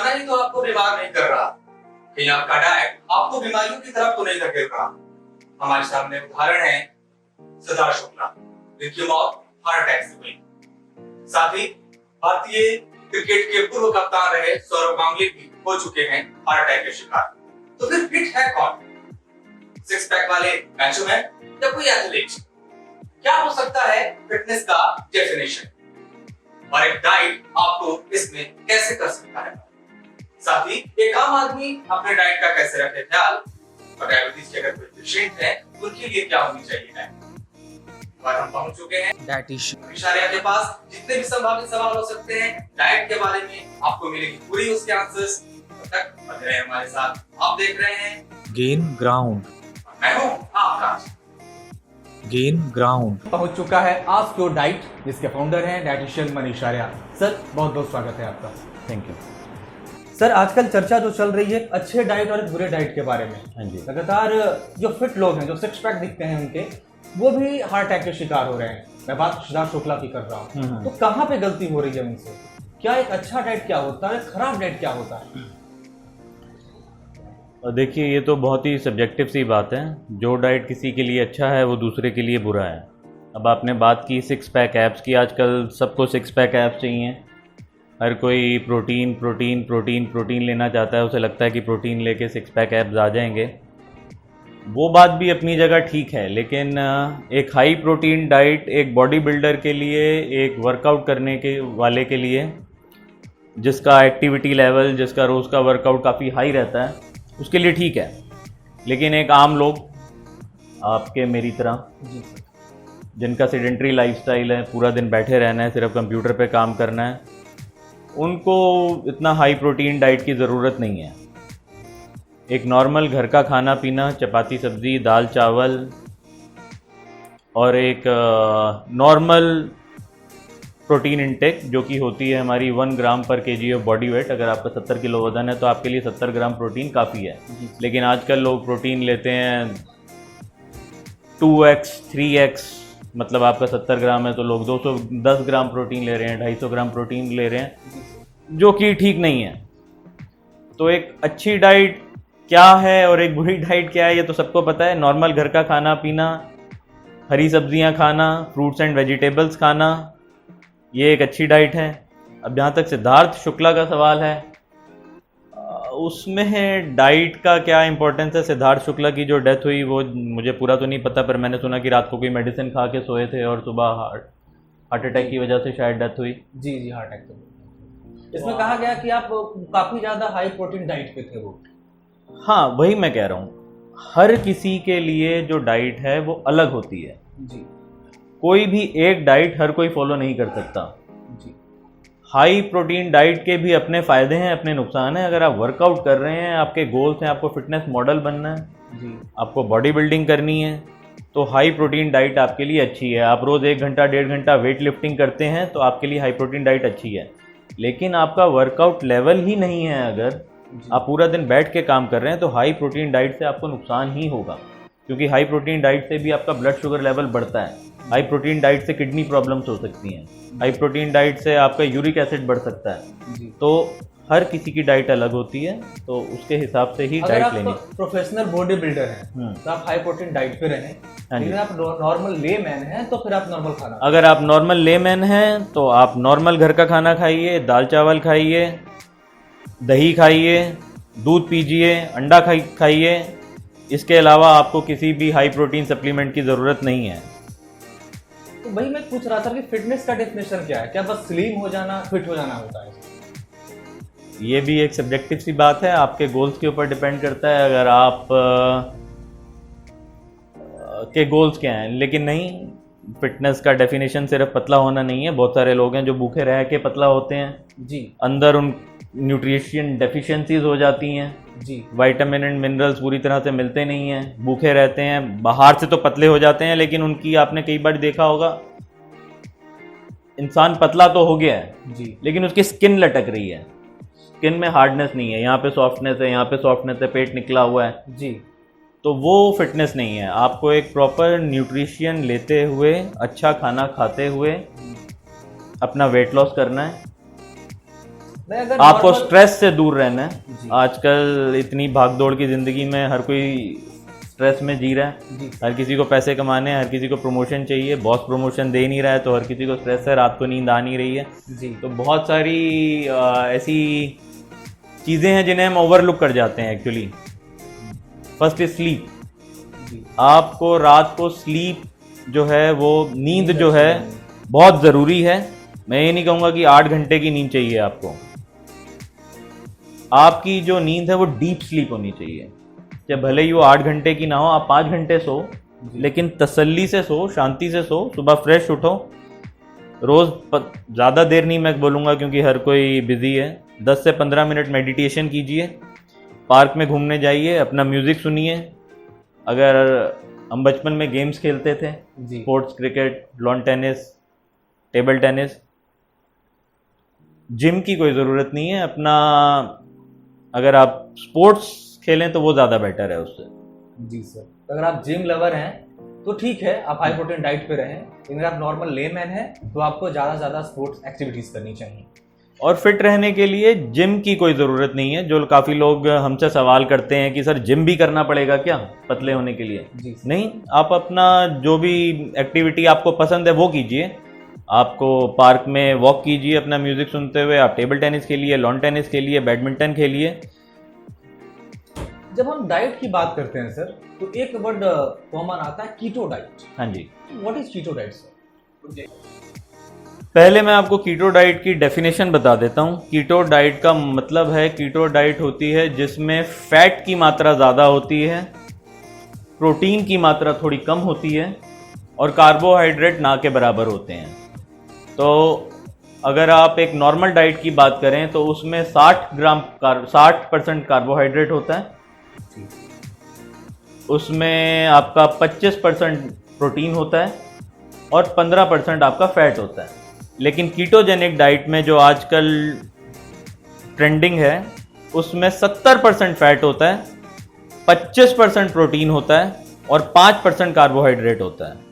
खाना ही तो आपको बीमार नहीं कर रहा, कहीं आपका डाइट आपको बीमारियों की तरफ तो नहीं धकेल रहा। हमारे सामने उदाहरण है सिद्धार्थ शुक्ला, जिनकी मौत हार्ट अटैक से हुई। साथ ही भारतीय क्रिकेट के पूर्व कप्तान रहे सौरव गांगुली भी हो चुके हैं हार्ट अटैक के शिकार। तो फिर फिट है कौन? सिक्स पैक वाले बैट्समैन या कोई एथलीट? क्या हो सकता है फिटनेस का डेफिनेशन, और एक डाइट आपको इसमें कैसे कर सकता है? साथ ही एक आम आदमी अपने डाइट का कैसे रखे ख्याल, और डायबिटीज के अगर कोई पेशेंट है उनके लिए क्या होनी चाहिए डाइट। और हम पहुंच चुके हैं डाइटिशियन के पास। जितने भी संभावित सवाल हो सकते हैं डाइट के बारे में आपको मिलेगी पूरी उसके आंसर्स। तब तक बने रहे हमारे साथ। आप देख रहे हैं गेन ग्राउंड। मैं हूं आपका गेन ग्राउंड। पहुंच चुका है आस्क योर डाइट, जिसके फाउंडर हैं डाइटिशियन मनीष आर्या। सर बहुत बहुत स्वागत है आपका। थैंक यू सर, आजकल चर्चा जो चल रही है अच्छे डाइट और बुरे डाइट के बारे में। हाँ जी। लगातार जो फिट लोग हैं, जो सिक्स पैक दिखते हैं उनके, वो भी हार्ट अटैक के शिकार हो रहे हैं। मैं बात सिद्धार्थ शुक्ला की कर रहा हूँ। तो कहाँ पे गलती हो रही है उनसे? क्या एक अच्छा डाइट क्या होता है, खराब डाइट क्या होता है? देखिए, ये तो बहुत ही सब्जेक्टिव सी बात है। जो डाइट किसी के लिए अच्छा है वो दूसरे के लिए बुरा है। अब आपने बात की सिक्स पैक एब्स की। आजकल सबको सिक्स पैक एब्स चाहिए। हर कोई प्रोटीन प्रोटीन प्रोटीन प्रोटीन लेना चाहता है। उसे लगता है कि प्रोटीन लेके सिक्स पैक एब्स आ जाएंगे। वो बात भी अपनी जगह ठीक है, लेकिन एक हाई प्रोटीन डाइट एक बॉडी बिल्डर के लिए, एक वर्कआउट करने के वाले के लिए, जिसका एक्टिविटी लेवल, जिसका रोज़ का वर्कआउट काफ़ी हाई रहता है, उसके लिए ठीक है। लेकिन एक आम लोग, आपके मेरी तरह, जिनका सेडेंट्री लाइफस्टाइल है, पूरा दिन बैठे रहना है, सिर्फ कंप्यूटर पे काम करना है, उनको इतना हाई प्रोटीन डाइट की ज़रूरत नहीं है। एक नॉर्मल घर का खाना पीना, चपाती सब्ज़ी, दाल चावल, और एक नॉर्मल प्रोटीन इंटेक जो कि होती है हमारी 1 ग्राम पर केजी ऑफ बॉडी वेट। अगर आपका 70 किलो वजन है तो आपके लिए 70 ग्राम प्रोटीन काफ़ी है। लेकिन आजकल लोग प्रोटीन लेते हैं 2x 3x, मतलब आपका 70 ग्राम है तो लोग 210 ग्राम प्रोटीन ले रहे हैं, 250 ग्राम प्रोटीन ले रहे हैं, जो कि ठीक नहीं है। तो एक अच्छी डाइट क्या है और एक बुरी डाइट क्या है, ये तो सबको पता है। नॉर्मल घर का खाना पीना, हरी सब्जियां खाना, फ्रूट्स एंड वेजिटेबल्स खाना, ये एक अच्छी डाइट है। अब जहाँ तक सिद्धार्थ शुक्ला का सवाल है, उसमें डाइट का क्या इंपॉर्टेंस है। सिद्धार्थ शुक्ला की जो डेथ हुई वो मुझे पूरा तो नहीं पता, पर मैंने सुना कि रात को कोई मेडिसिन खा के सोए थे और सुबह हार्ट अटैक की वजह से शायद डेथ हुई। जी हार्ट अटैक। तो इसमें कहा गया कि आप काफ़ी ज़्यादा हाई प्रोटीन डाइट पे थे वो। हाँ, वही मैं कह रहा हूँ। हर किसी के लिए जो डाइट है वो अलग होती है जी। कोई भी एक डाइट हर कोई फॉलो नहीं कर सकता जी। हाई प्रोटीन डाइट के भी अपने फ़ायदे हैं, अपने नुकसान हैं। अगर आप वर्कआउट कर रहे हैं, आपके गोल्स हैं, आपको फिटनेस मॉडल बनना है जी, आपको बॉडी बिल्डिंग करनी है, तो हाई प्रोटीन डाइट आपके लिए अच्छी है। आप रोज़ 1 घंटा 1.5 घंटा वेट लिफ्टिंग करते हैं तो आपके लिए हाई प्रोटीन डाइट अच्छी है। लेकिन आपका वर्कआउट लेवल ही नहीं है, अगर आप पूरा दिन बैठ के काम कर रहे हैं, तो हाई प्रोटीन डाइट से आपको नुकसान ही होगा। क्योंकि हाई प्रोटीन डाइट से भी आपका ब्लड शुगर लेवल बढ़ता है। हाई प्रोटीन डाइट से किडनी प्रॉब्लम्स हो सकती हैं। हाई प्रोटीन डाइट से आपका यूरिक एसिड बढ़ सकता है जी। तो हर किसी की डाइट अलग होती है, तो उसके हिसाब से ही डाइट लेनी। प्रोफेशनल बॉडी बिल्डर हैं तो आप हाई प्रोटीन डाइट पे रहें। लेकिन आप नॉर्मल लेमैन हैं तो फिर आप नॉर्मल खाना। अगर आप नॉर्मल लेमैन हैं तो आप नॉर्मल घर का खाना खाइए, दाल चावल खाइए, दही खाइए, दूध पीजिए, अंडा खाइए। इसके अलावा आपको किसी भी हाई प्रोटीन सप्लीमेंट की ज़रूरत नहीं है। तो वही मैं पूछ रहा था कि फिटनेस का डेफिनेशन क्या है? क्या बस स्लिम हो जाना, फिट हो जाना होता है? ये भी एक सब्जेक्टिव सी बात है, आपके गोल्स के ऊपर डिपेंड करता है। अगर आप के गोल्स क्या हैं। लेकिन नहीं, फिटनेस का डेफिनेशन सिर्फ पतला होना नहीं है। बहुत सारे लोग हैं जो भूखे रह के पतला होते हैं जी, अंदर उन न्यूट्रिशन डेफिशिएंसीज हो जाती हैं जी, विटामिन एंड मिनरल्स पूरी तरह से मिलते नहीं हैं, भूखे रहते हैं, बाहर से तो पतले हो जाते हैं, लेकिन उनकी आपने कई बार देखा होगा, इंसान पतला तो हो गया है जी, लेकिन उसकी स्किन लटक रही है, स्किन में हार्डनेस नहीं है, यहाँ पे सॉफ्टनेस है, यहाँ पे सॉफ्टनेस है, पेट निकला हुआ है जी। तो वो फिटनेस नहीं है। आपको एक प्रॉपर न्यूट्रिशन लेते हुए, अच्छा खाना खाते हुए अपना वेट लॉस करना है। मैं अगर आपको normal- स्ट्रेस से दूर रहना है। जी। आजकल इतनी भागदौड़ की ज़िंदगी में हर कोई स्ट्रेस में जी रहा है। जी हर किसी को पैसे कमाने हैं, हर किसी को प्रमोशन चाहिए, बॉस प्रमोशन दे नहीं रहा है तो हर किसी को स्ट्रेस है, रात को नींद आ नहीं रही है। जी तो बहुत सारी ऐसी चीज़ें हैं जिन्हें हम ओवरलुक कर जाते हैं एक्चुअली। First is sleep. जी आपको रात को स्लीप जो है वो नींद जो है बहुत ज़रूरी है। मैं ये नहीं कहूँगा कि 8 घंटे की नींद चाहिए आपको। आपकी जो नींद है वो डीप स्लीप होनी चाहिए। चाहे भले ही वो 8 घंटे की ना हो, आप 5 घंटे सो, लेकिन तसल्ली से सो, शांति से सो, सुबह फ्रेश उठो। रोज़ ज़्यादा देर नहीं मैं बोलूँगा क्योंकि हर कोई बिजी है। 10 से 15 मिनट मेडिटेशन कीजिए, पार्क में घूमने जाइए, अपना म्यूज़िक सुनिए। अगर हम बचपन में गेम्स खेलते थे, जी sports, cricket, lawn tennis, table tennis, gym की कोई ज़रूरत नहीं है। अपना अगर आप स्पोर्ट्स खेलें तो वो ज़्यादा बेटर है उससे। जी सर, अगर आप जिम लवर हैं तो ठीक है, आप हाई प्रोटीन डाइट पे रहें। लेकिन अगर आप नॉर्मल लेमैन हैं तो आपको ज़्यादा से ज़्यादा स्पोर्ट्स एक्टिविटीज़ करनी चाहिए। और फिट रहने के लिए जिम की कोई ज़रूरत नहीं है। जो काफ़ी लोग हमसे सवाल करते हैं कि सर जिम भी करना पड़ेगा क्या पतले होने के लिए? जी सर। नहीं, आप अपना जो भी एक्टिविटी आपको पसंद है वो कीजिए। आपको पार्क में वॉक कीजिए अपना म्यूज़िक सुनते हुए, आप टेबल टेनिस खेलिए, लॉन टेनिस खेलिए, बैडमिंटन खेलिए। जब हम डाइट की बात करते हैं सर तो एक वर्ड कॉमन आता है कीटो डाइट। हाँ जी, what is keto diet sir? पहले मैं आपको कीटो डाइट की डेफिनेशन बता देता हूँ। कीटो डाइट का मतलब है, कीटो डाइट होती है जिसमें फैट की मात्रा ज़्यादा होती है, प्रोटीन की मात्रा थोड़ी कम होती है और कार्बोहाइड्रेट ना के बराबर होते हैं। तो अगर आप एक नॉर्मल डाइट की बात करें तो उसमें 60% कार्बोहाइड्रेट होता है, उसमें आपका 25% प्रोटीन होता है और 15% आपका फैट होता है। लेकिन कीटोजेनिक डाइट में जो आजकल ट्रेंडिंग है उसमें 70% फैट होता है, 25% प्रोटीन होता है और 5% कार्बोहाइड्रेट होता है।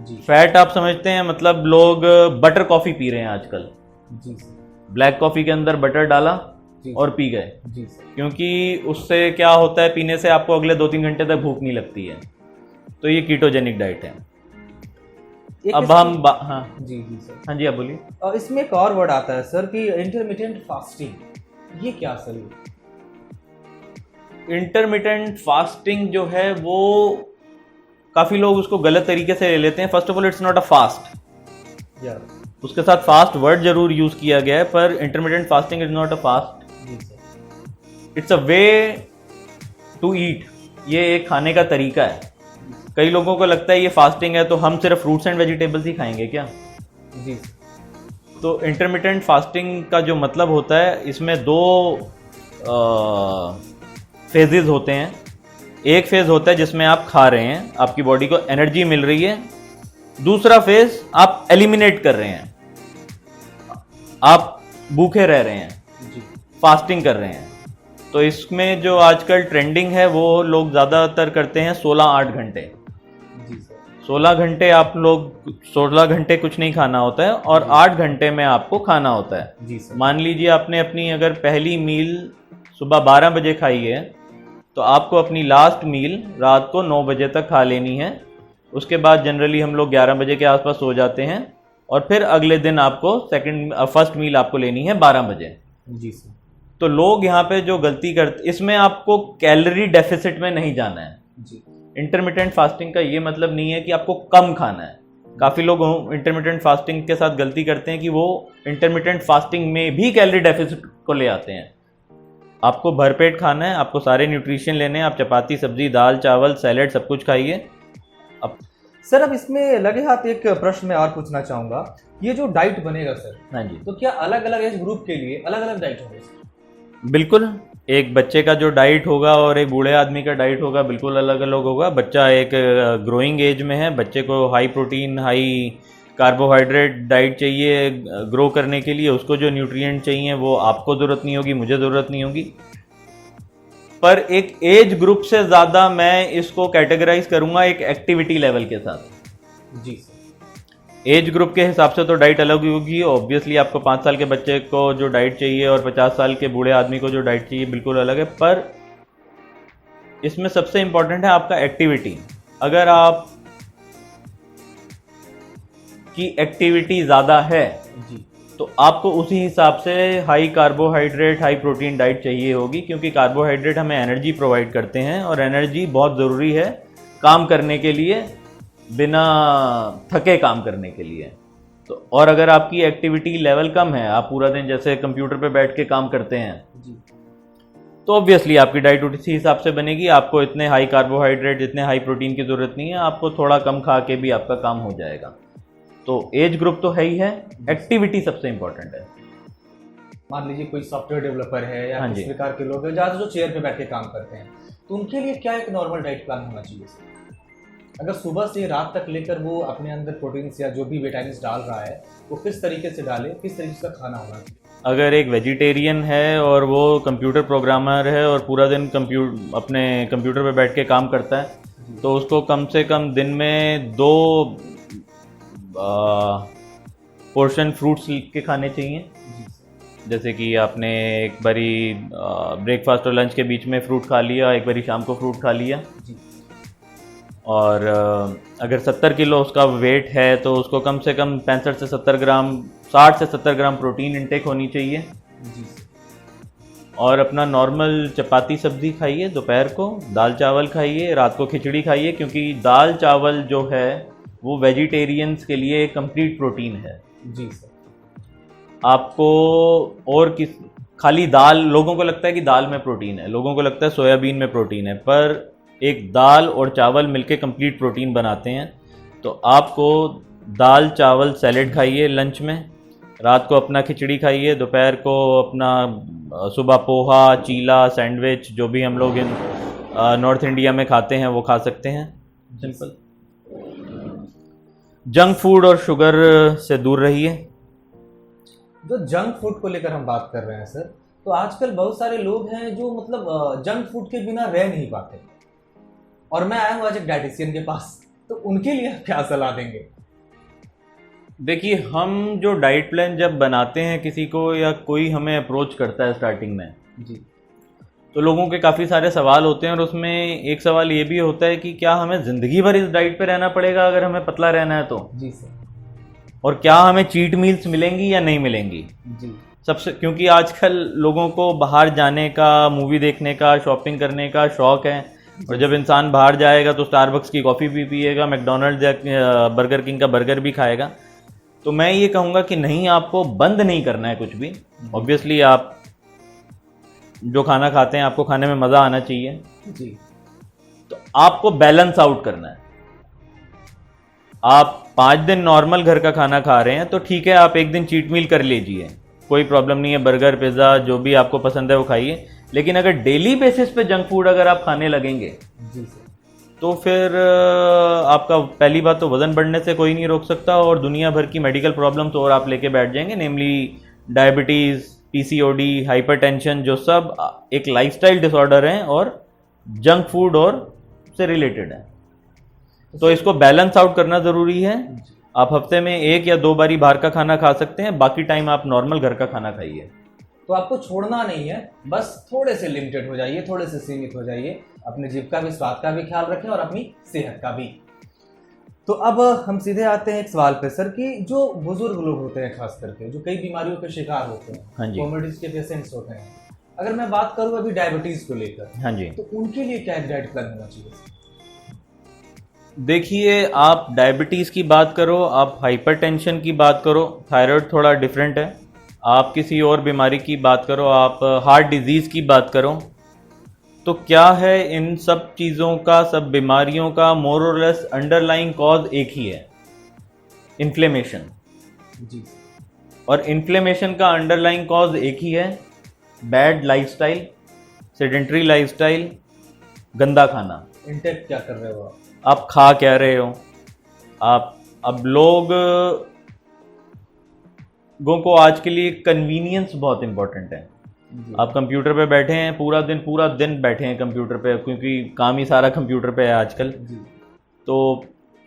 जी फैट आप समझते हैं, मतलब लोग बटर कॉफ़ी पी रहे हैं आजकल। जी सर। ब्लैक कॉफ़ी के अंदर बटर डाला जी और पी गए, जी सर। क्योंकि उससे क्या होता है, पीने से आपको अगले 2-3 घंटे तक भूख नहीं लगती है। तो ये कीटोजेनिक डाइट है। एक अब इसमें- हम हाँ जी जी सर। हाँ जी, आप बोलिए। और इसमें एक और वर्ड आता है सर कि इंटरमिटेंट फास्टिंग। ये क्या सर? इंटरमिटेंट फास्टिंग जो है वो काफ़ी लोग उसको गलत तरीके से ले लेते हैं। First of all, it's not a fast. यार उसके साथ फास्ट वर्ड जरूर यूज़ किया गया है, पर intermittent fasting is not a fast, जी sir. It's a way to eat. ये एक खाने का तरीका है। कई लोगों को लगता है ये फास्टिंग है तो हम सिर्फ फ्रूट्स एंड वेजिटेबल्स ही खाएंगे क्या? जी सर। तो इंटरमिटेंट फास्टिंग का जो मतलब होता है, इसमें 2 फेजेस होते हैं। एक फेज होता है जिसमें आप खा रहे हैं, आपकी बॉडी को एनर्जी मिल रही है। दूसरा फेज आप एलिमिनेट कर रहे हैं, आप भूखे रह रहे हैं, जी फास्टिंग कर रहे हैं। तो इसमें जो आजकल ट्रेंडिंग है वो लोग ज़्यादातर करते हैं 16-8 घंटे। जी सर। 16 घंटे आप लोग 16 घंटे कुछ नहीं खाना होता है और 8 घंटे में आपको खाना होता है। जी सर। मान लीजिए आपने अपनी अगर पहली मील सुबह 12 बजे खाई है तो आपको अपनी लास्ट मील रात को 9 बजे तक खा लेनी है। उसके बाद जनरली हम लोग 11 बजे के आसपास सो जाते हैं और फिर अगले दिन आपको फर्स्ट मील आपको लेनी है 12 बजे। जी सर। तो लोग यहाँ पे जो गलती करते, इसमें आपको कैलोरी डेफिसिट में नहीं जाना है। जी इंटरमिटेंट फास्टिंग का ये मतलब नहीं है कि आपको कम खाना है। काफ़ी लोग इंटरमिटेंट फास्टिंग के साथ गलती करते हैं कि वो इंटरमिटेंट फास्टिंग में भी कैलोरी डेफिसिट को ले आते हैं। आपको भरपेट खाना है, आपको सारे न्यूट्रिशन लेने हैं। आप चपाती, सब्जी, दाल, चावल, सैलेड सब कुछ खाइए। अब सर, अब इसमें लगे हाथ एक प्रश्न मैं और पूछना चाहूंगा। ये जो डाइट बनेगा सर, हाँ जी, तो क्या अलग अलग एज ग्रुप के लिए अलग अलग डाइट होंगे सर? बिल्कुल। एक बच्चे का जो डाइट होगा और एक बूढ़े आदमी का डाइट होगा बिल्कुल अलग अलग होगा। बच्चा एक ग्रोइंग एज में है, बच्चे को high protein, high carbohydrate diet चाहिए ग्रो करने के लिए। उसको जो न्यूट्रिएंट चाहिए वो आपको ज़रूरत नहीं होगी, मुझे ज़रूरत नहीं होगी। पर एक एज ग्रुप से ज़्यादा मैं इसको कैटेगराइज करूँगा एक एक्टिविटी लेवल के साथ। जी सर। एज ग्रुप के हिसाब से तो डाइट अलग होगी ऑब्वियसली। आपको 5 साल के बच्चे को जो डाइट चाहिए और 50 साल के बूढ़े आदमी को जो डाइट चाहिए बिल्कुल अलग है। पर इसमें सबसे इम्पॉर्टेंट है आपका एक्टिविटी। अगर आप की एक्टिविटी ज़्यादा है जी तो आपको उसी हिसाब से high carbohydrate high protein diet चाहिए होगी, क्योंकि कार्बोहाइड्रेट हमें एनर्जी प्रोवाइड करते हैं और एनर्जी बहुत ज़रूरी है काम करने के लिए, बिना थके काम करने के लिए। तो और अगर आपकी एक्टिविटी लेवल कम है, आप पूरा दिन जैसे कंप्यूटर पे बैठ के काम करते हैं, जी तो ऑब्वियसली आपकी डाइट उसी हिसाब से बनेगी। आपको इतने हाई कार्बोहाइड्रेट इतने हाई प्रोटीन की ज़रूरत नहीं है, आपको थोड़ा कम खा के भी आपका काम हो जाएगा। तो एज ग्रुप तो है ही है, एक्टिविटी सबसे इंपॉर्टेंट है। मान लीजिए कोई सॉफ्टवेयर डेवलपर है या हाँ किस जी। प्रकार के लोग हैं ज़्यादा जो चेयर पे बैठ के काम करते हैं, तो उनके लिए क्या एक नॉर्मल डाइट प्लान होना चाहिए सर? अगर सुबह से रात तक लेकर वो अपने अंदर प्रोटीन्स या जो भी विटामिन्स डाल रहा है वो किस तरीके से डाले, किस तरीके से खाना होना चाहिए? अगर एक वेजिटेरियन है और वो कंप्यूटर प्रोग्रामर है और पूरा दिन अपने कंप्यूटर पे बैठ के काम करता है, तो उसको कम से कम दिन में 2 पोर्शन फ्रूट्स के खाने चाहिए। जैसे कि आपने एक बारी ब्रेकफास्ट और लंच के बीच में फ्रूट खा लिया, एक बारी शाम को फ्रूट खा लिया। जी और अगर 70 किलो उसका वेट है तो उसको कम से कम 65 से 70 ग्राम 60 से 70 ग्राम प्रोटीन इंटेक होनी चाहिए। जी और अपना नॉर्मल चपाती सब्जी खाइए दोपहर को, दाल चावल खाइए, रात को खिचड़ी खाइए, क्योंकि दाल चावल जो है वो वेजिटेरियंस के लिए कंप्लीट प्रोटीन है। जी सर। आपको और खाली दाल, लोगों को लगता है कि दाल में प्रोटीन है, लोगों को लगता है सोयाबीन में प्रोटीन है, पर एक दाल और चावल मिलके कंप्लीट प्रोटीन बनाते हैं। तो आपको दाल चावल सैलेड खाइए लंच में, रात को अपना खिचड़ी खाइए, दोपहर को अपना सुबह पोहा, चीला, सैंडविच, जो भी हम लोग इन नॉर्थ इंडिया में खाते हैं वो खा सकते हैं। सिंपल। जंक फूड और शुगर से दूर रहिए। जो जंक फूड को लेकर हम बात कर रहे हैं सर, तो आजकल बहुत सारे लोग हैं जो मतलब जंक फूड के बिना रह नहीं पाते, और मैं आया हूँ आज एक डाइटिशियन के पास, तो उनके लिए आप क्या सलाह देंगे? देखिए, हम जो डाइट प्लान जब बनाते हैं किसी को या कोई हमें अप्रोच करता है स्टार्टिंग में, जी तो लोगों के काफ़ी सारे सवाल होते हैं और उसमें एक सवाल ये भी होता है कि क्या हमें ज़िंदगी भर इस डाइट पे रहना पड़ेगा अगर हमें पतला रहना है तो, जी सर। और क्या हमें चीट मील्स मिलेंगी या नहीं मिलेंगी। जी सबसे, क्योंकि आजकल लोगों को बाहर जाने का, मूवी देखने का, शॉपिंग करने का शौक़ है, और जब इंसान बाहर जाएगा तो स्टारबक्स की कॉफ़ी भी पिएगा, मैकडोनल्ड्स या बर्गर किंग का बर्गर भी खाएगा। तो मैं ये कहूँगा कि नहीं, आपको बंद नहीं करना है कुछ भी। ऑब्वियसली आप जो खाना खाते हैं आपको खाने में मज़ा आना चाहिए, जी। तो आपको बैलेंस आउट करना है। आप 5 दिन नॉर्मल घर का खाना खा रहे हैं तो ठीक है, आप एक दिन चीट मील कर लीजिए, कोई प्रॉब्लम नहीं है, बर्गर पिज़्ज़ा जो भी आपको पसंद है वो खाइए। लेकिन अगर डेली बेसिस पे जंक फूड अगर आप खाने लगेंगे, जी सर, तो फिर आपका पहली बात तो वज़न बढ़ने से कोई नहीं रोक सकता, और दुनिया भर की मेडिकल प्रॉब्लम्स और आप लेके बैठ जाएंगे, नेमली डायबिटीज़, पीसीओडी, हाइपरटेंशन, जो सब एक लाइफस्टाइल डिसऑर्डर हैं और जंक फूड और से रिलेटेड है। तो इसको बैलेंस आउट करना ज़रूरी है। आप हफ्ते में 1 या 2 बारी बाहर का खाना खा सकते हैं, बाकी टाइम आप नॉर्मल घर का खाना खाइए। तो आपको छोड़ना नहीं है, बस थोड़े से लिमिटेड हो जाइए, थोड़े से सीमित हो जाइए, अपने जीभ का भी, स्वाद का भी ख्याल रखें और अपनी सेहत का भी। तो अब हम सीधे आते हैं एक सवाल पे सर, कि जो बुजुर्ग लोग होते हैं खास करके, जो कई बीमारियों के शिकार होते हैं, हाँ जी। कोमोडिटीज के पेशेंट्स होते हैं, अगर मैं बात करूँ अभी डायबिटीज को लेकर, हाँ जी। तो उनके लिए क्या एक डाइट प्लान होना चाहिए? देखिए, आप डायबिटीज़ की बात करो, आप हाइपरटेंशन की बात करो, थायराइड थोड़ा डिफरेंट है, आप किसी और बीमारी की बात करो, आप हार्ट डिजीज़ की बात करो, तो क्या है, इन सब चीज़ों का, सब बीमारियों का मोर और लेस अंडरलाइंग कॉज एक ही है, इन्फ्लेमेशन। जी। और इन्फ्लेमेशन का अंडरलाइंग कॉज एक ही है, बैड लाइफस्टाइल, सेडेंटरी लाइफस्टाइल, गंदा खाना। इंटेक क्या कर रहे हो आप खा क्या रहे हो आप। अब लोगों को आज के लिए कन्वीनियंस बहुत इंपॉर्टेंट है। आप कंप्यूटर पे बैठे हैं, पूरा दिन बैठे हैं कंप्यूटर पे, क्योंकि काम ही सारा कंप्यूटर पे है आजकल। जी। तो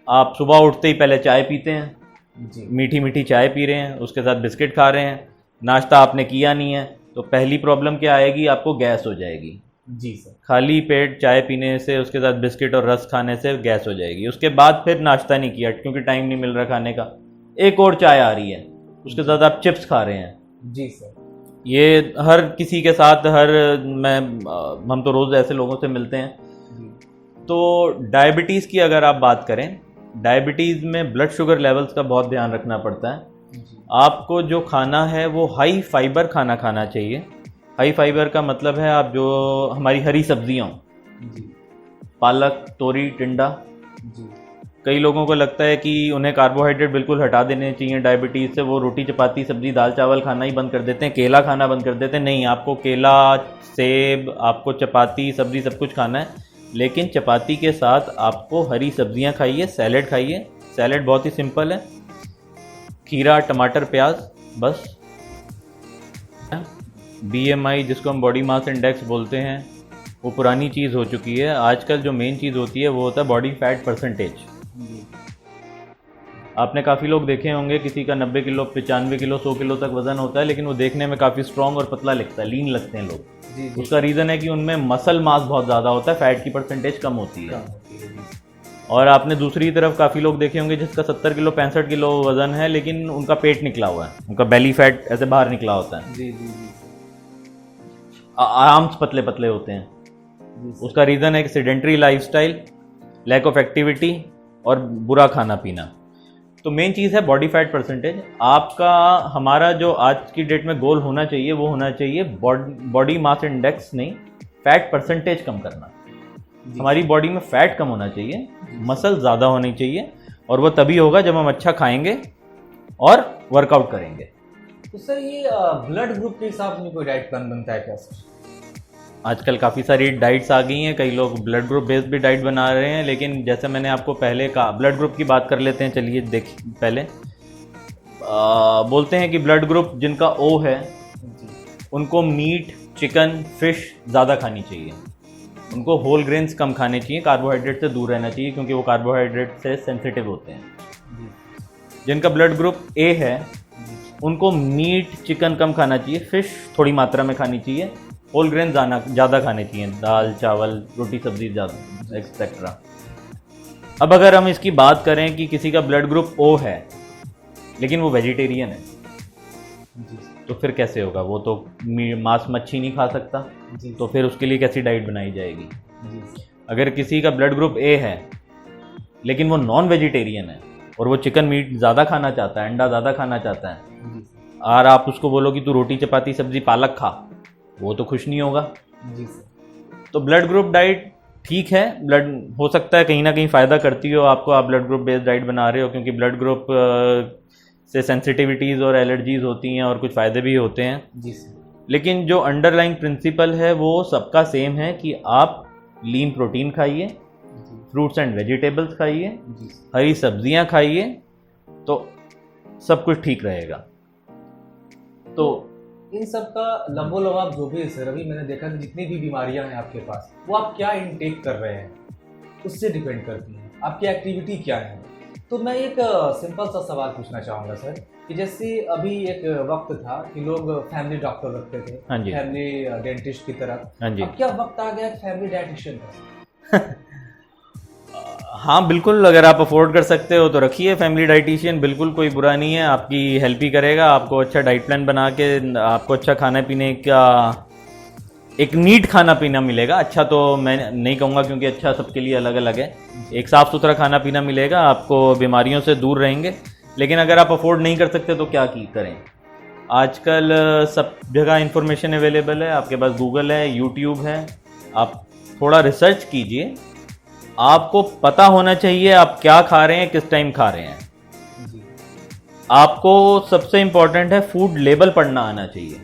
आप सुबह उठते ही पहले चाय पीते हैं, जी मीठी मीठी चाय पी रहे हैं, उसके साथ बिस्किट खा रहे हैं, नाश्ता आपने किया नहीं है, तो पहली प्रॉब्लम क्या आएगी, आपको गैस हो जाएगी। जी सर। खाली पेट चाय पीने से, उसके साथ बिस्किट और रस खाने से गैस हो जाएगी। उसके बाद फिर नाश्ता नहीं किया क्योंकि टाइम नहीं मिल रहा खाने का, एक और चाय आ रही है, उसके साथ आप चिप्स खा रहे हैं। जी सर। ये हर किसी के साथ हम तो रोज़ ऐसे लोगों से मिलते हैं। जी तो डायबिटीज़ की अगर आप बात करें, डायबिटीज़ में ब्लड शुगर लेवल्स का बहुत ध्यान रखना पड़ता है। जी आपको जो खाना है वो हाई फाइबर खाना खाना चाहिए। हाई फाइबर का मतलब है आप जो हमारी हरी सब्जियां हों, जी पालक, तोरी, टिंडा। जी कई लोगों को लगता है कि उन्हें कार्बोहाइड्रेट बिल्कुल हटा देने चाहिए डायबिटीज़ से, वो रोटी चपाती सब्जी दाल चावल खाना ही बंद कर देते हैं, केला खाना बंद कर देते हैं। नहीं, आपको केला, सेब, आपको चपाती सब्जी सब कुछ खाना है, लेकिन चपाती के साथ आपको हरी सब्जियां खाइए, सैलेड खाइए। सैलेड बहुत ही सिंपल है, खीरा, टमाटर, प्याज, बस। BMI जिसको हम बॉडी मास इंडेक्स बोलते हैं, वो पुरानी चीज़ हो चुकी है। आजकल जो मेन चीज़ होती है वो होता है बॉडी फैट परसेंटेज। जी आपने काफ़ी लोग देखे होंगे, किसी का 90 किलो, 95 किलो, 100 किलो तक वजन होता है, लेकिन वो देखने में काफ़ी स्ट्रॉन्ग और पतला लगता है, लीन लगते हैं लोग। जी जी उसका रीज़न है कि उनमें मसल मास बहुत ज़्यादा होता है, फैट की परसेंटेज कम होती है। कम होती है। जी और आपने दूसरी तरफ काफ़ी लोग देखे होंगे जिसका 70 किलो 65 किलो वजन है, लेकिन उनका पेट निकला हुआ है, उनका बेली फैट ऐसे बाहर निकला होता है, जी जी जी आर्म्स पतले पतले होते हैं। जी सर। उसका रीज़न है कि sedentary lifestyle, lack of activity और बुरा खाना पीना। तो मेन चीज़ है बॉडी फैट परसेंटेज। आपका, हमारा जो आज की डेट में गोल होना चाहिए वो होना चाहिए बॉडी मास इंडेक्स नहीं, फैट परसेंटेज कम करना। जी। हमारी बॉडी में फैट कम होना चाहिए, मसल ज़्यादा होनी चाहिए, और वो तभी होगा जब हम अच्छा खाएंगे और वर्कआउट करेंगे। तो सर ये ब्लड ग्रुप के हिसाब से कोई डाइट प्लान बनता है क्या सर? आजकल काफ़ी सारी डाइट्स आ गई हैं, कई लोग ब्लड ग्रुप बेस्ड भी डाइट बना रहे हैं, लेकिन जैसे मैंने आपको पहले कहा, ब्लड ग्रुप की बात कर लेते हैं। चलिए पहले बोलते हैं कि ब्लड ग्रुप जिनका O है जी उनको मीट, चिकन, फिश ज़्यादा खानी चाहिए, उनको होल ग्रेन्स कम खाने चाहिए, कार्बोहाइड्रेट से दूर रहना चाहिए क्योंकि वो कार्बोहाइड्रेट से सेंसिटिव होते हैं। जी जिनका ब्लड ग्रुप A है उनको मीट, चिकन कम खाना चाहिए, फिश थोड़ी मात्रा में खानी चाहिए, होल ग्रेन ज़्यादा खाने चाहिए, दाल चावल रोटी सब्जी ज़्यादा एक्सेट्रा। अब अगर हम इसकी बात करें कि किसी का ब्लड ग्रुप O है लेकिन वो वेजिटेरियन है, जी तो फिर कैसे होगा? वो तो मांस मच्छी नहीं खा सकता, जी तो फिर उसके लिए कैसी डाइट बनाई जाएगी? जी अगर किसी का ब्लड ग्रुप A है लेकिन वो नॉन वेजिटेरियन है और वो चिकन मीट ज़्यादा खाना चाहता है, अंडा ज़्यादा खाना चाहता है, जी और आप उसको बोलो कि तू रोटी चपाती सब्जी पालक खा, वो तो खुश नहीं होगा। जी सर। तो ब्लड ग्रुप डाइट ठीक है, ब्लड हो सकता है कहीं ना कहीं फ़ायदा करती हो आपको, आप ब्लड ग्रुप बेस्ड डाइट बना रहे हो, क्योंकि ब्लड ग्रुप से सेंसिटिविटीज़ और एलर्जीज़ होती हैं और कुछ फ़ायदे भी होते हैं। जी सर। लेकिन जो अंडरलाइंग प्रिंसिपल है वो सबका सेम है कि आप लीन प्रोटीन खाइए, जी फ्रूट्स एंड वेजिटेबल्स खाइए, जी सर। हरी सब्जियां खाइए, तो सब कुछ ठीक रहेगा। तो इन सब का लंबोलवाब जो भी है सर, अभी मैंने देखा कि जितनी भी बीमारियां हैं आपके पास, वो आप क्या इनटेक कर रहे हैं उससे डिपेंड करती हैं, आपकी एक्टिविटी क्या है। तो मैं एक सिंपल सा सवाल पूछना चाहूँगा सर, कि जैसे अभी एक वक्त था कि लोग फैमिली डॉक्टर रखते थे, हाँ जी। फैमिली डेंटिस्ट की तरह, हाँ जी, अब क्या वक्त आ गया फैमिली डाइटिशियन का? हाँ बिल्कुल, अगर आप अफोर्ड कर सकते हो तो रखिए फैमिली डाइटिशियन, बिल्कुल कोई बुरा नहीं है, आपकी हेल्प ही करेगा, आपको अच्छा डाइट प्लान बना के आपको अच्छा खाने पीने का एक नीट खाना पीना मिलेगा। अच्छा तो मैं नहीं कहूँगा क्योंकि अच्छा सबके लिए अलग अलग है, एक साफ़ सुथरा खाना पीना मिलेगा, आपको बीमारियों से दूर रहेंगे। लेकिन अगर आप अफोर्ड नहीं कर सकते तो क्या करें? आजकल सब जगह इन्फॉर्मेशन अवेलेबल है, आपके पास गूगल है, यूट्यूब है, आप थोड़ा रिसर्च कीजिए। आपको पता होना चाहिए आप क्या खा रहे हैं, किस टाइम खा रहे हैं। जी आपको सबसे इम्पॉर्टेंट है फूड लेबल पढ़ना आना चाहिए।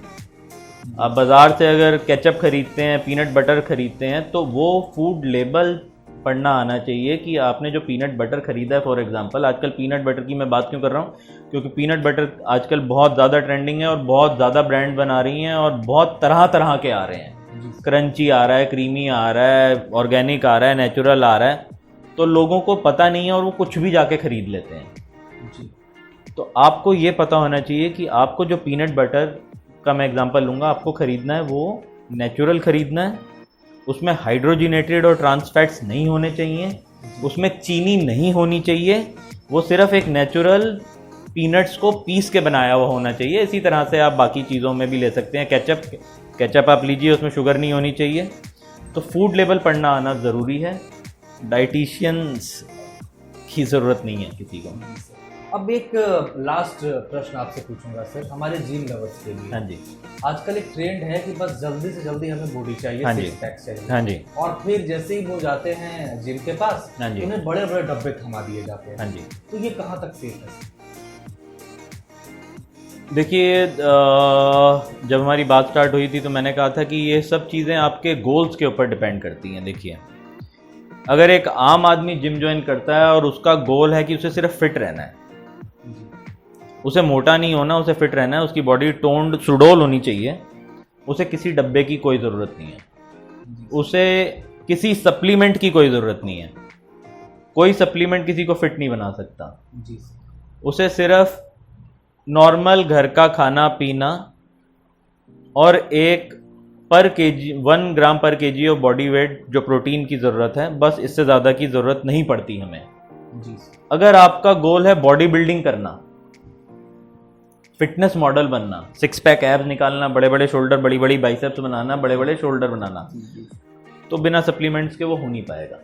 आप बाज़ार से अगर केचप खरीदते हैं, पीनट बटर खरीदते हैं, तो वो फूड लेबल पढ़ना आना चाहिए कि आपने जो पीनट बटर खरीदा है, फॉर एग्जांपल आजकल पीनट बटर की मैं बात क्यों कर रहा हूँ, क्योंकि पीनट बटर आजकल बहुत ज़्यादा ट्रेंडिंग है और बहुत ज़्यादा ब्रांड बना रही हैं और बहुत तरह तरह के आ रहे हैं। क्रंची आ रहा है, क्रीमी आ रहा है, ऑर्गेनिक आ रहा है, नेचुरल आ रहा है, तो लोगों को पता नहीं है और वो कुछ भी जाके खरीद लेते हैं। जी तो आपको ये पता होना चाहिए कि आपको जो पीनट बटर का मैं एग्जांपल लूँगा, आपको ख़रीदना है वो नेचुरल ख़रीदना है, उसमें हाइड्रोजिनेटेड और ट्रांस फैट्स नहीं होने चाहिए, उसमें चीनी नहीं होनी चाहिए, वो सिर्फ एक नेचुरल पीनट्स को पीस के बनाया हुआ होना चाहिए। इसी तरह से आप बाकी चीज़ों में भी ले सकते हैं। केचप आप लीजिए, उसमें शुगर नहीं होनी चाहिए। तो फूड लेबल पढ़ना आना ज़रूरी है, डाइटिशियंस की ज़रूरत नहीं है किसी को। अब एक लास्ट प्रश्न आपसे पूछूंगा सर, हमारे जिम लवर्स के लिए। हाँ जी, आजकल एक ट्रेंड है कि बस जल्दी से जल्दी हमें बॉडी चाहिए, हाँ जी, सिक्स पैक चाहिए। हाँ जी, और फिर जैसे ही वो जाते हैं जिम के पास, हाँ जी, उन्हें बड़े बड़े डब्बे थमा दिए जाते हैं। हाँ जी। तो ये कहाँ तक सेफ है? देखिए, जब हमारी बात स्टार्ट हुई थी तो मैंने कहा था कि ये सब चीज़ें आपके गोल्स के ऊपर डिपेंड करती हैं। देखिए, अगर एक आम आदमी जिम ज्वाइन करता है और उसका गोल है कि उसे सिर्फ फिट रहना है, उसे मोटा नहीं होना, उसे फिट रहना है, उसकी बॉडी टोन्ड सुडौल होनी चाहिए, उसे किसी डब्बे की कोई ज़रूरत नहीं है, उसे किसी सप्लीमेंट की कोई ज़रूरत नहीं है। कोई सप्लीमेंट किसी को फिट नहीं बना सकता। जी। उसे सिर्फ नॉर्मल घर का खाना पीना और 1 ग्राम पर केजी ऑफ बॉडी वेट जो प्रोटीन की ज़रूरत है, बस इससे ज़्यादा की ज़रूरत नहीं पड़ती हमें। जी। अगर आपका गोल है बॉडी बिल्डिंग करना, फिटनेस मॉडल बनना, 6 पैक एब्स निकालना, बड़े बड़े शोल्डर, बड़ी बड़ी बाइसेप्स बनाना, बड़े बड़े शोल्डर बनाना, तो बिना सप्लीमेंट्स के वो हो नहीं पाएगा।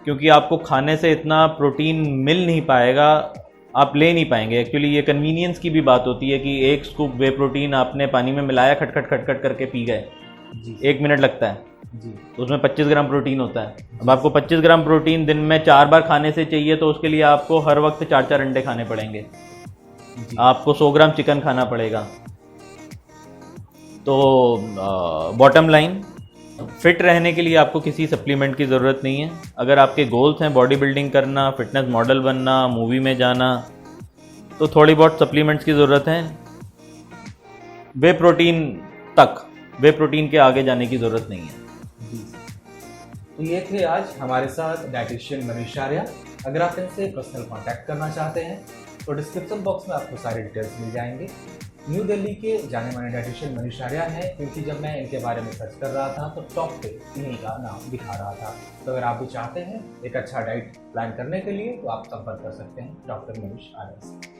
क्योंकि आपको खाने से इतना प्रोटीन मिल नहीं पाएगा, आप ले नहीं पाएंगे। एक्चुअली ये कन्वीनियंस की भी बात होती है कि 1 स्कूप वे प्रोटीन आपने पानी में मिलाया, खटखट खटखट करके पी गए, 1 मिनट लगता है जी। तो उसमें 25 ग्राम प्रोटीन होता है। अब आपको 25 ग्राम प्रोटीन दिन में 4 बार खाने से चाहिए, तो उसके लिए आपको हर वक्त 4-4 अंडे खाने पड़ेंगे, आपको 100 ग्राम चिकन खाना पड़ेगा। तो बॉटम लाइन, फिट रहने के लिए आपको किसी सप्लीमेंट की ज़रूरत नहीं है। अगर आपके गोल्स हैं बॉडी बिल्डिंग करना, फिटनेस मॉडल बनना, मूवी में जाना, तो थोड़ी बहुत सप्लीमेंट्स की ज़रूरत है। वे प्रोटीन के आगे जाने की ज़रूरत नहीं है। तो ये थे आज हमारे साथ डाइटिशियन मनीष आर्या। अगर आप इनसे पर्सनल कांटेक्ट करना चाहते हैं तो डिस्क्रिप्शन बॉक्स में आपको सारे डिटेल्स मिल जाएंगे। न्यू दिल्ली के जाने माने डाइटिशियन मनीष आर्या है, क्योंकि जब मैं इनके बारे में सर्च कर रहा था तो टॉप पे इन्हीं का नाम दिखा रहा था। तो अगर आप भी चाहते हैं एक अच्छा डाइट प्लान करने के लिए तो आप संपर्क कर सकते हैं डॉक्टर मनीष आर्या से।